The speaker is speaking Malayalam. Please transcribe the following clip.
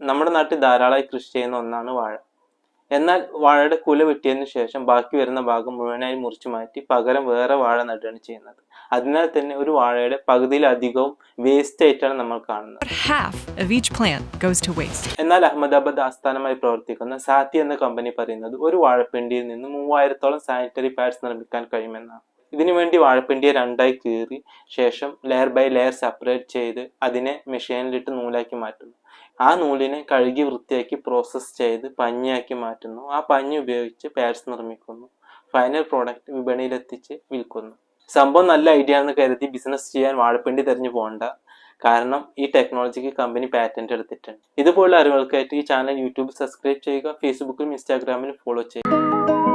നമ്മുടെ നാട്ടിൽ ധാരാളമായി കൃഷി ചെയ്യുന്ന ഒന്നാണ് വാഴ. എന്നാൽ വാഴയുടെ കുല വെട്ടിയതിനു ശേഷം ബാക്കി വരുന്ന ഭാഗം മുഴുവനായി മുറിച്ചു മാറ്റി പകരം വേറെ വാഴ നടുകയാണ് ചെയ്യുന്നത്. അതിനാൽ തന്നെ ഒരു വാഴയുടെ പകുതിയിലധികവും വേസ്റ്റ് ആയിട്ടാണ് നമ്മൾ കാണുന്നത്. എന്നാൽ അഹമ്മദാബാദ് ആസ്ഥാനമായി പ്രവർത്തിക്കുന്ന സാത്തി എന്ന കമ്പനി പറയുന്നത് ഒരു വാഴപ്പിണ്ടിയിൽ നിന്ന് 3000-ഓളം സാനിറ്ററി പാഡ്സ് നിർമ്മിക്കാൻ കഴിയുമെന്നാണ്. ഇതിനുവേണ്ടി വാഴപ്പിണ്ടിയെ രണ്ടായി കീറി ശേഷം ലെയർ ബൈ ലെയർ സെപ്പറേറ്റ് ചെയ്ത് അതിനെ മെഷീനിലിട്ട് നൂലാക്കി മാറ്റുന്നു. ആ നൂലിനെ കഴുകി വൃത്തിയാക്കി പ്രോസസ്സ് ചെയ്ത് പഞ്ഞിയാക്കി മാറ്റുന്നു. ആ പഞ്ഞി ഉപയോഗിച്ച് പാഡ്സ് നിർമ്മിക്കുന്നു. ഫൈനൽ പ്രോഡക്റ്റ് വിപണിയിലെത്തിച്ച് വിൽക്കുന്നു. സംഭവം നല്ല ഐഡിയ ആണെന്ന് കരുതി ബിസിനസ് ചെയ്യാൻ വാഴപ്പിണ്ടി തെരഞ്ഞു പോകണ്ട. കാരണം ഈ ടെക്നോളജിക്ക് കമ്പനി പാറ്റന്റ് എടുത്തിട്ടുണ്ട്. ഇതുപോലുള്ള അറിവുകൾക്കായിട്ട് ഈ ചാനൽ യൂട്യൂബിൽ സബ്സ്ക്രൈബ് ചെയ്യുക, ഫേസ്ബുക്കിലും ഇൻസ്റ്റാഗ്രാമിലും ഫോളോ ചെയ്യുക.